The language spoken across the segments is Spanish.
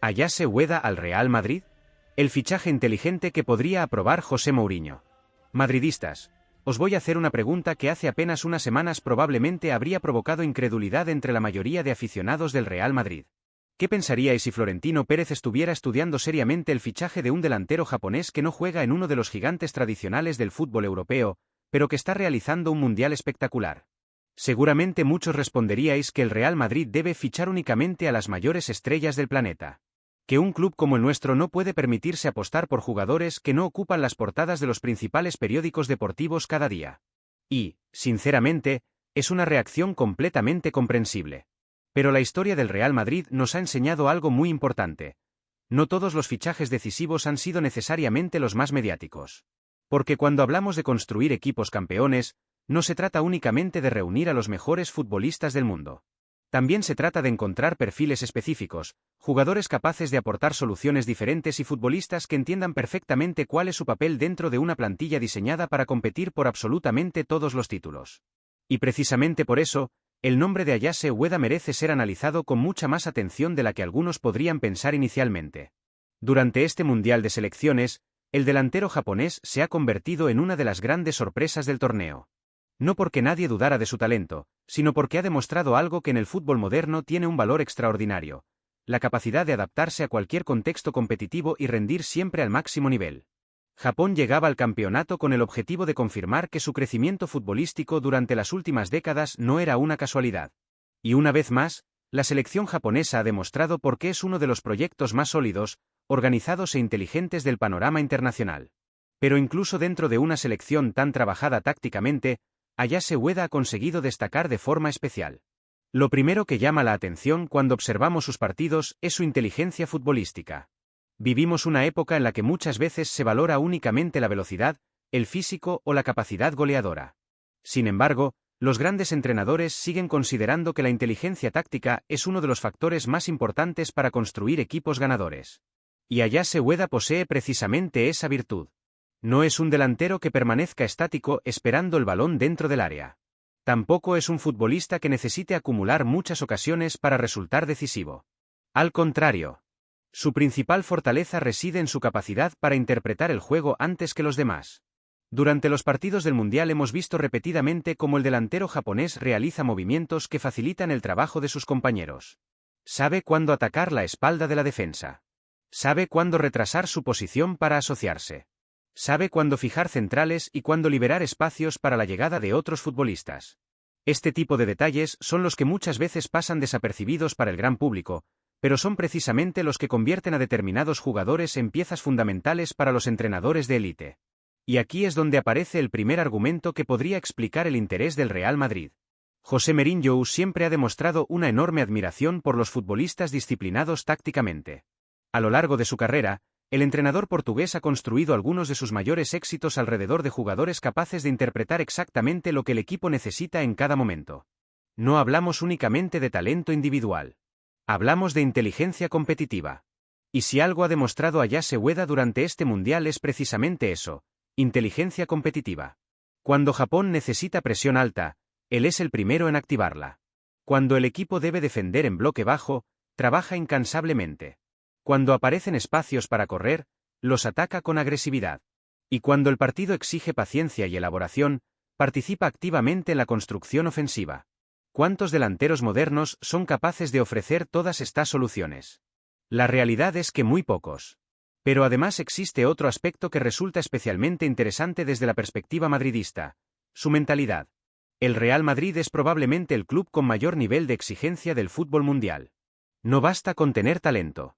¿Ayase Ueda al Real Madrid? El fichaje inteligente que podría aprobar José Mourinho. Madridistas, os voy a hacer una pregunta que hace apenas unas semanas probablemente habría provocado incredulidad entre la mayoría de aficionados del Real Madrid. ¿Qué pensaríais si Florentino Pérez estuviera estudiando seriamente el fichaje de un delantero japonés que no juega en uno de los gigantes tradicionales del fútbol europeo, pero que está realizando un mundial espectacular? Seguramente muchos responderíais que el Real Madrid debe fichar únicamente a las mayores estrellas del planeta. Que un club como el nuestro no puede permitirse apostar por jugadores que no ocupan las portadas de los principales periódicos deportivos cada día. Y, sinceramente, es una reacción completamente comprensible. Pero la historia del Real Madrid nos ha enseñado algo muy importante. No todos los fichajes decisivos han sido necesariamente los más mediáticos. Porque cuando hablamos de construir equipos campeones, no se trata únicamente de reunir a los mejores futbolistas del mundo. También se trata de encontrar perfiles específicos, jugadores capaces de aportar soluciones diferentes y futbolistas que entiendan perfectamente cuál es su papel dentro de una plantilla diseñada para competir por absolutamente todos los títulos. Y precisamente por eso, el nombre de Ayase Ueda merece ser analizado con mucha más atención de la que algunos podrían pensar inicialmente. Durante este Mundial de Selecciones, el delantero japonés se ha convertido en una de las grandes sorpresas del torneo. No porque nadie dudara de su talento, sino porque ha demostrado algo que en el fútbol moderno tiene un valor extraordinario: la capacidad de adaptarse a cualquier contexto competitivo y rendir siempre al máximo nivel. Japón llegaba al campeonato con el objetivo de confirmar que su crecimiento futbolístico durante las últimas décadas no era una casualidad. Y una vez más, la selección japonesa ha demostrado por qué es uno de los proyectos más sólidos, organizados e inteligentes del panorama internacional. Pero incluso dentro de una selección tan trabajada tácticamente, Ayase Ueda ha conseguido destacar de forma especial. Lo primero que llama la atención cuando observamos sus partidos es su inteligencia futbolística. Vivimos una época en la que muchas veces se valora únicamente la velocidad, el físico o la capacidad goleadora. Sin embargo, los grandes entrenadores siguen considerando que la inteligencia táctica es uno de los factores más importantes para construir equipos ganadores. Y Ayase Ueda posee precisamente esa virtud. No es un delantero que permanezca estático esperando el balón dentro del área. Tampoco es un futbolista que necesite acumular muchas ocasiones para resultar decisivo. Al contrario, su principal fortaleza reside en su capacidad para interpretar el juego antes que los demás. Durante los partidos del Mundial hemos visto repetidamente cómo el delantero japonés realiza movimientos que facilitan el trabajo de sus compañeros. Sabe cuándo atacar la espalda de la defensa. Sabe cuándo retrasar su posición para asociarse. Sabe cuándo fijar centrales y cuándo liberar espacios para la llegada de otros futbolistas. Este tipo de detalles son los que muchas veces pasan desapercibidos para el gran público, pero son precisamente los que convierten a determinados jugadores en piezas fundamentales para los entrenadores de élite. Y aquí es donde aparece el primer argumento que podría explicar el interés del Real Madrid. José Mourinho siempre ha demostrado una enorme admiración por los futbolistas disciplinados tácticamente. A lo largo de su carrera, el entrenador portugués ha construido algunos de sus mayores éxitos alrededor de jugadores capaces de interpretar exactamente lo que el equipo necesita en cada momento. No hablamos únicamente de talento individual. Hablamos de inteligencia competitiva. Y si algo ha demostrado Ayase Ueda durante este mundial es precisamente eso: inteligencia competitiva. Cuando Japón necesita presión alta, él es el primero en activarla. Cuando el equipo debe defender en bloque bajo, trabaja incansablemente. Cuando aparecen espacios para correr, los ataca con agresividad. Y cuando el partido exige paciencia y elaboración, participa activamente en la construcción ofensiva. ¿Cuántos delanteros modernos son capaces de ofrecer todas estas soluciones? La realidad es que muy pocos. Pero además existe otro aspecto que resulta especialmente interesante desde la perspectiva madridista: su mentalidad. El Real Madrid es probablemente el club con mayor nivel de exigencia del fútbol mundial. No basta con tener talento.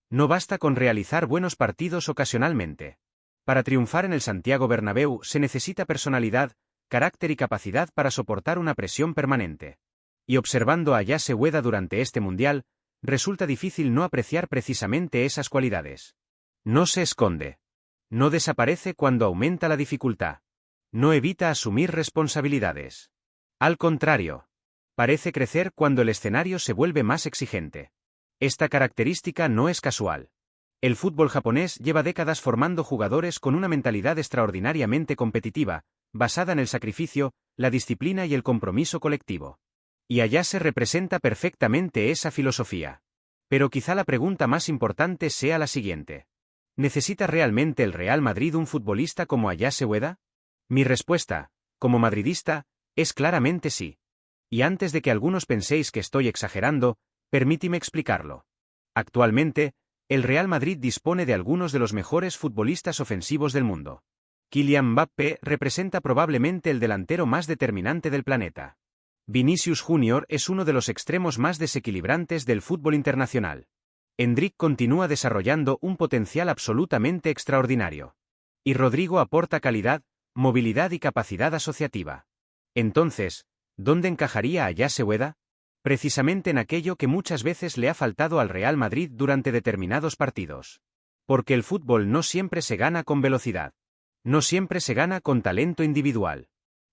No basta con realizar buenos partidos ocasionalmente. Para triunfar en el Santiago Bernabéu se necesita personalidad, carácter y capacidad para soportar una presión permanente. Y observando a Ayase Ueda durante este mundial, resulta difícil no apreciar precisamente esas cualidades. No se esconde. No desaparece cuando aumenta la dificultad. No evita asumir responsabilidades. Al contrario, parece crecer cuando el escenario se vuelve más exigente. Esta característica no es casual. El fútbol japonés lleva décadas formando jugadores con una mentalidad extraordinariamente competitiva, basada en el sacrificio, la disciplina y el compromiso colectivo. Y Ayase representa perfectamente esa filosofía. Pero quizá la pregunta más importante sea la siguiente. ¿Necesita realmente el Real Madrid un futbolista como Ayase Ueda? Mi respuesta, como madridista, es claramente sí. Y antes de que algunos penséis que estoy exagerando, permíteme explicarlo. Actualmente, el Real Madrid dispone de algunos de los mejores futbolistas ofensivos del mundo. Kylian Mbappé representa probablemente el delantero más determinante del planeta. Vinicius Jr. es uno de los extremos más desequilibrantes del fútbol internacional. Endrick continúa desarrollando un potencial absolutamente extraordinario. Y Rodrigo aporta calidad, movilidad y capacidad asociativa. Entonces, ¿dónde encajaría Ayase Ueda? Precisamente en aquello que muchas veces le ha faltado al Real Madrid durante determinados partidos. Porque el fútbol no siempre se gana con velocidad. No siempre se gana con talento individual.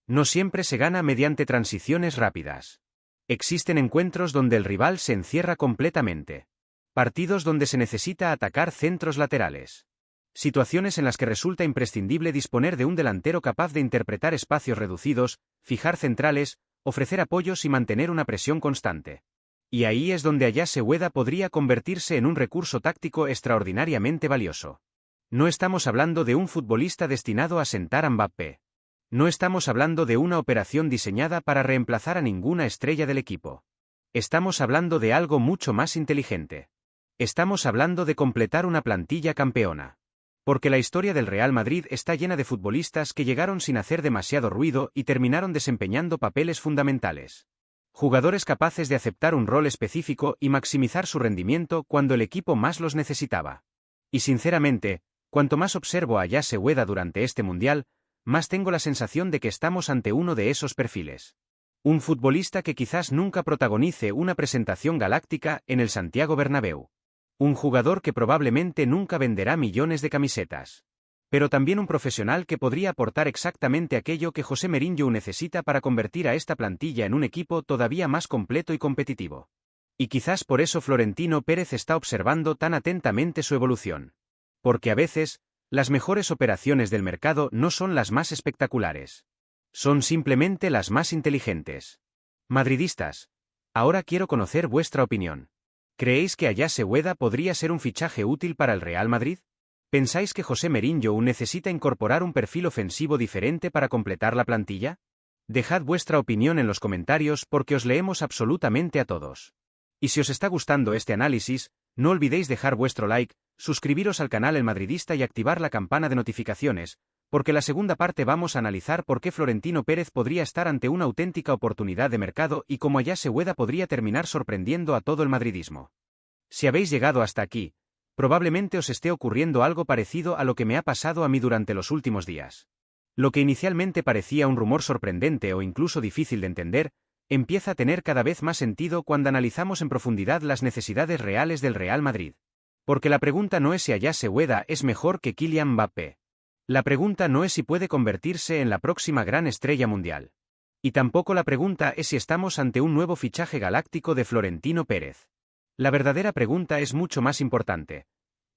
No siempre se gana mediante transiciones rápidas. Existen encuentros donde el rival se encierra completamente. Partidos donde se necesita atacar centros laterales. Situaciones en las que resulta imprescindible disponer de un delantero capaz de interpretar espacios reducidos, fijar centrales, ofrecer apoyos y mantener una presión constante. Y ahí es donde Ayase Ueda podría convertirse en un recurso táctico extraordinariamente valioso. No estamos hablando de un futbolista destinado a sentar a Mbappé. No estamos hablando de una operación diseñada para reemplazar a ninguna estrella del equipo. Estamos hablando de algo mucho más inteligente. Estamos hablando de completar una plantilla campeona. Porque la historia del Real Madrid está llena de futbolistas que llegaron sin hacer demasiado ruido y terminaron desempeñando papeles fundamentales. Jugadores capaces de aceptar un rol específico y maximizar su rendimiento cuando el equipo más los necesitaba. Y sinceramente, cuanto más observo a Ayase Ueda durante este Mundial, más tengo la sensación de que estamos ante uno de esos perfiles. Un futbolista que quizás nunca protagonice una presentación galáctica en el Santiago Bernabéu. Un jugador que probablemente nunca venderá millones de camisetas. Pero también un profesional que podría aportar exactamente aquello que José Mourinho necesita para convertir a esta plantilla en un equipo todavía más completo y competitivo. Y quizás por eso Florentino Pérez está observando tan atentamente su evolución. Porque a veces, las mejores operaciones del mercado no son las más espectaculares. Son simplemente las más inteligentes. Madridistas, ahora quiero conocer vuestra opinión. ¿Creéis que Ayase Ueda podría ser un fichaje útil para el Real Madrid? ¿Pensáis que José Mourinho necesita incorporar un perfil ofensivo diferente para completar la plantilla? Dejad vuestra opinión en los comentarios porque os leemos absolutamente a todos. Y si os está gustando este análisis, no olvidéis dejar vuestro like, suscribiros al canal El Madridista y activar la campana de notificaciones, porque en la segunda parte vamos a analizar por qué Florentino Pérez podría estar ante una auténtica oportunidad de mercado y cómo Ayase Ueda podría terminar sorprendiendo a todo el madridismo. Si habéis llegado hasta aquí, probablemente os esté ocurriendo algo parecido a lo que me ha pasado a mí durante los últimos días. Lo que inicialmente parecía un rumor sorprendente o incluso difícil de entender, empieza a tener cada vez más sentido cuando analizamos en profundidad las necesidades reales del Real Madrid. Porque la pregunta no es si Ayase Ueda es mejor que Kylian Mbappé. La pregunta no es si puede convertirse en la próxima gran estrella mundial. Y tampoco la pregunta es si estamos ante un nuevo fichaje galáctico de Florentino Pérez. La verdadera pregunta es mucho más importante.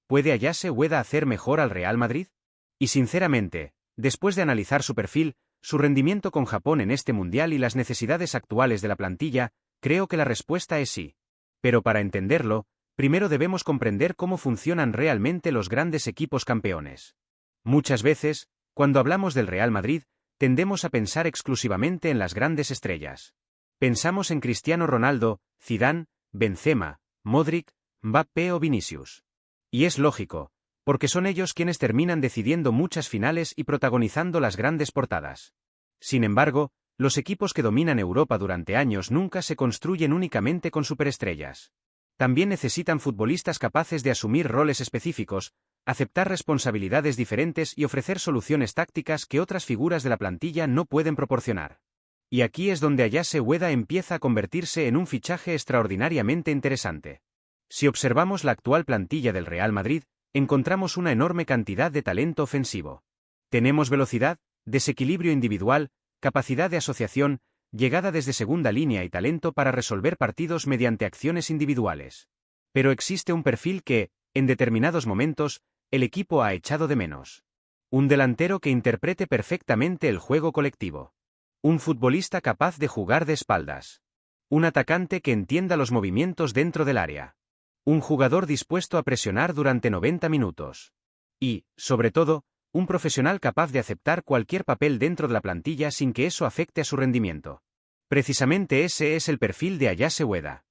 ¿Puede Ayase Ueda hacer mejor al Real Madrid? Y sinceramente, después de analizar su perfil, su rendimiento con Japón en este mundial y las necesidades actuales de la plantilla, creo que la respuesta es sí. Pero para entenderlo, primero debemos comprender cómo funcionan realmente los grandes equipos campeones. Muchas veces, cuando hablamos del Real Madrid, tendemos a pensar exclusivamente en las grandes estrellas. Pensamos en Cristiano Ronaldo, Zidane, Benzema, Modric, Mbappé o Vinicius. Y es lógico, porque son ellos quienes terminan decidiendo muchas finales y protagonizando las grandes portadas. Sin embargo, los equipos que dominan Europa durante años nunca se construyen únicamente con superestrellas. También necesitan futbolistas capaces de asumir roles específicos, aceptar responsabilidades diferentes y ofrecer soluciones tácticas que otras figuras de la plantilla no pueden proporcionar. Y aquí es donde Ayase Ueda empieza a convertirse en un fichaje extraordinariamente interesante. Si observamos la actual plantilla del Real Madrid, encontramos una enorme cantidad de talento ofensivo. Tenemos velocidad, desequilibrio individual, capacidad de asociación, llegada desde segunda línea y talento para resolver partidos mediante acciones individuales. Pero existe un perfil que, en determinados momentos, el equipo ha echado de menos. Un delantero que interprete perfectamente el juego colectivo. Un futbolista capaz de jugar de espaldas. Un atacante que entienda los movimientos dentro del área. Un jugador dispuesto a presionar durante 90 minutos. Y, sobre todo, un profesional capaz de aceptar cualquier papel dentro de la plantilla sin que eso afecte a su rendimiento. Precisamente ese es el perfil de Ayase Ueda.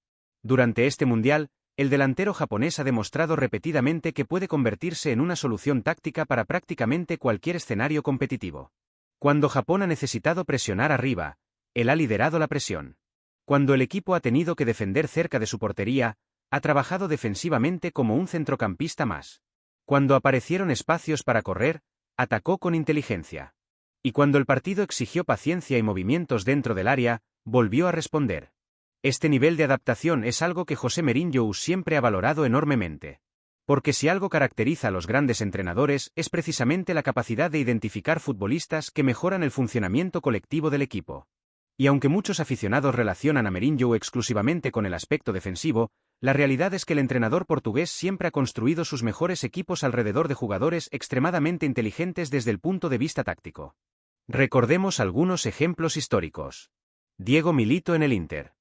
Durante este mundial, el delantero japonés ha demostrado repetidamente que puede convertirse en una solución táctica para prácticamente cualquier escenario competitivo. Cuando Japón ha necesitado presionar arriba, él ha liderado la presión. Cuando el equipo ha tenido que defender cerca de su portería, ha trabajado defensivamente como un centrocampista más. Cuando aparecieron espacios para correr, atacó con inteligencia. Y cuando el partido exigió paciencia y movimientos dentro del área, volvió a responder. Este nivel de adaptación es algo que José Mourinho siempre ha valorado enormemente. Porque si algo caracteriza a los grandes entrenadores es precisamente la capacidad de identificar futbolistas que mejoran el funcionamiento colectivo del equipo. Y aunque muchos aficionados relacionan a Mourinho exclusivamente con el aspecto defensivo, la realidad es que el entrenador portugués siempre ha construido sus mejores equipos alrededor de jugadores extremadamente inteligentes desde el punto de vista táctico. Recordemos algunos ejemplos históricos. Diego Milito en el Inter.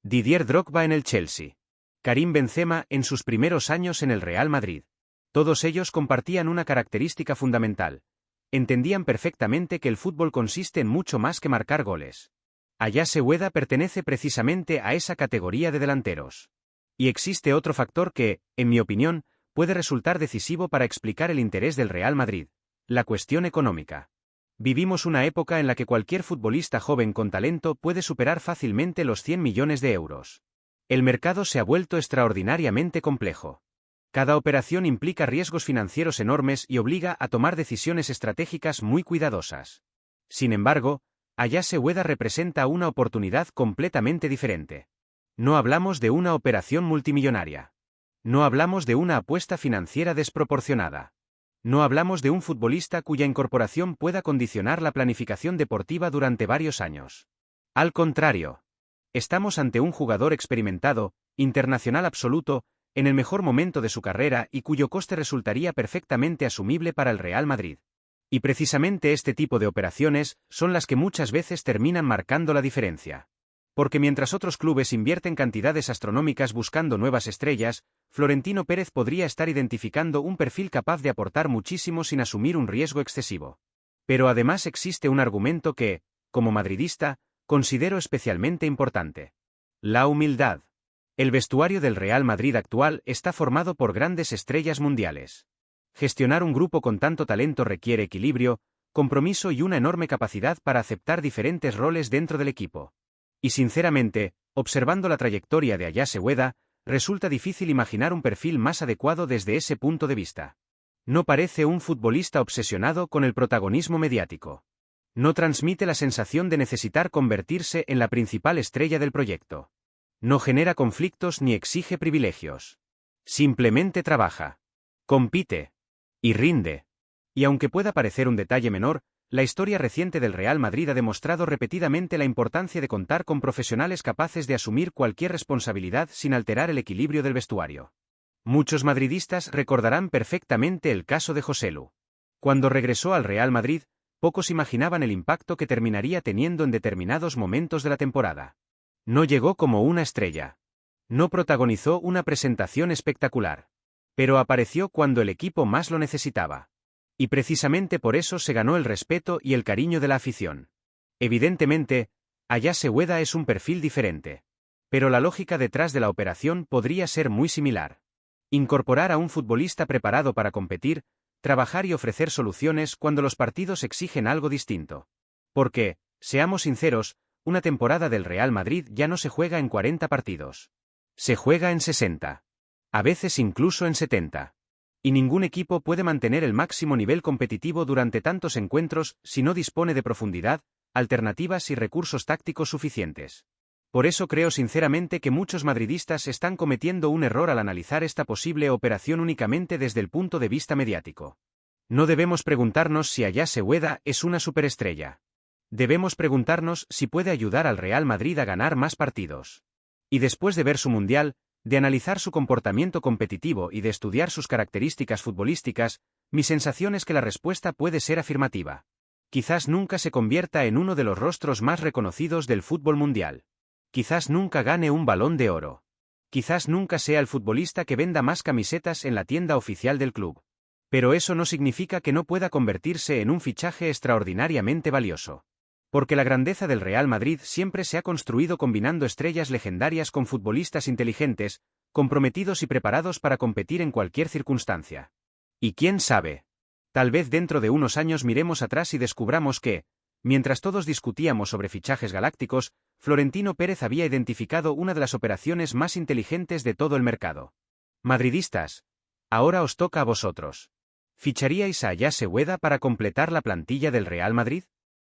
Didier Drogba en el Chelsea. Karim Benzema en sus primeros años en el Real Madrid. Todos ellos compartían una característica fundamental. Entendían perfectamente que el fútbol consiste en mucho más que marcar goles. Ayase Ueda pertenece precisamente a esa categoría de delanteros. Y existe otro factor que, en mi opinión, puede resultar decisivo para explicar el interés del Real Madrid: la cuestión económica. Vivimos una época en la que cualquier futbolista joven con talento puede superar fácilmente los 100 millones de euros. El mercado se ha vuelto extraordinariamente complejo. Cada operación implica riesgos financieros enormes y obliga a tomar decisiones estratégicas muy cuidadosas. Sin embargo, Ayase Ueda representa una oportunidad completamente diferente. No hablamos de una operación multimillonaria. No hablamos de una apuesta financiera desproporcionada. No hablamos de un futbolista cuya incorporación pueda condicionar la planificación deportiva durante varios años. Al contrario, estamos ante un jugador experimentado, internacional absoluto, en el mejor momento de su carrera y cuyo coste resultaría perfectamente asumible para el Real Madrid. Y precisamente este tipo de operaciones son las que muchas veces terminan marcando la diferencia. Porque mientras otros clubes invierten cantidades astronómicas buscando nuevas estrellas, Florentino Pérez podría estar identificando un perfil capaz de aportar muchísimo sin asumir un riesgo excesivo. Pero además existe un argumento que, como madridista, considero especialmente importante. La humildad. El vestuario del Real Madrid actual está formado por grandes estrellas mundiales. Gestionar un grupo con tanto talento requiere equilibrio, compromiso y una enorme capacidad para aceptar diferentes roles dentro del equipo. Y sinceramente, observando la trayectoria de Ayase Ueda, resulta difícil imaginar un perfil más adecuado desde ese punto de vista. No parece un futbolista obsesionado con el protagonismo mediático. No transmite la sensación de necesitar convertirse en la principal estrella del proyecto. No genera conflictos ni exige privilegios. Simplemente trabaja, compite y rinde. Y aunque pueda parecer un detalle menor, la historia reciente del Real Madrid ha demostrado repetidamente la importancia de contar con profesionales capaces de asumir cualquier responsabilidad sin alterar el equilibrio del vestuario. Muchos madridistas recordarán perfectamente el caso de Joselu. Cuando regresó al Real Madrid, pocos imaginaban el impacto que terminaría teniendo en determinados momentos de la temporada. No llegó como una estrella. No protagonizó una presentación espectacular. Pero apareció cuando el equipo más lo necesitaba. Y precisamente por eso se ganó el respeto y el cariño de la afición. Evidentemente, Ayase Ueda es un perfil diferente. Pero la lógica detrás de la operación podría ser muy similar. Incorporar a un futbolista preparado para competir, trabajar y ofrecer soluciones cuando los partidos exigen algo distinto. Porque, seamos sinceros, una temporada del Real Madrid ya no se juega en 40 partidos. Se juega en 60. A veces incluso en 70. Y ningún equipo puede mantener el máximo nivel competitivo durante tantos encuentros si no dispone de profundidad, alternativas y recursos tácticos suficientes. Por eso creo sinceramente que muchos madridistas están cometiendo un error al analizar esta posible operación únicamente desde el punto de vista mediático. No debemos preguntarnos si Ayase Ueda es una superestrella. Debemos preguntarnos si puede ayudar al Real Madrid a ganar más partidos. Y después de ver su mundial, de analizar su comportamiento competitivo y de estudiar sus características futbolísticas, mi sensación es que la respuesta puede ser afirmativa. Quizás nunca se convierta en uno de los rostros más reconocidos del fútbol mundial. Quizás nunca gane un Balón de Oro. Quizás nunca sea el futbolista que venda más camisetas en la tienda oficial del club. Pero eso no significa que no pueda convertirse en un fichaje extraordinariamente valioso. Porque la grandeza del Real Madrid siempre se ha construido combinando estrellas legendarias con futbolistas inteligentes, comprometidos y preparados para competir en cualquier circunstancia. Y quién sabe, tal vez dentro de unos años miremos atrás y descubramos que, mientras todos discutíamos sobre fichajes galácticos, Florentino Pérez había identificado una de las operaciones más inteligentes de todo el mercado. Madridistas, ahora os toca a vosotros. ¿Ficharíais a Ayase Ueda para completar la plantilla del Real Madrid?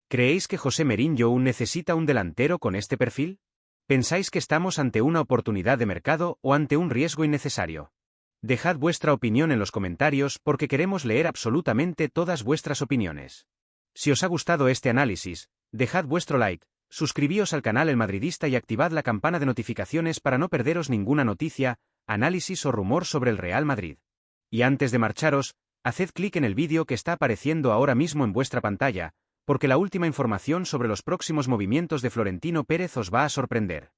¿Creéis que José Mourinho necesita un delantero con este perfil? ¿Pensáis que estamos ante una oportunidad de mercado o ante un riesgo innecesario? Dejad vuestra opinión en los comentarios porque queremos leer absolutamente todas vuestras opiniones. Si os ha gustado este análisis, dejad vuestro like, suscribíos al canal El Madridista y activad la campana de notificaciones para no perderos ninguna noticia, análisis o rumor sobre el Real Madrid. Y antes de marcharos, haced clic en el vídeo que está apareciendo ahora mismo en vuestra pantalla, porque la última información sobre los próximos movimientos de Florentino Pérez os va a sorprender.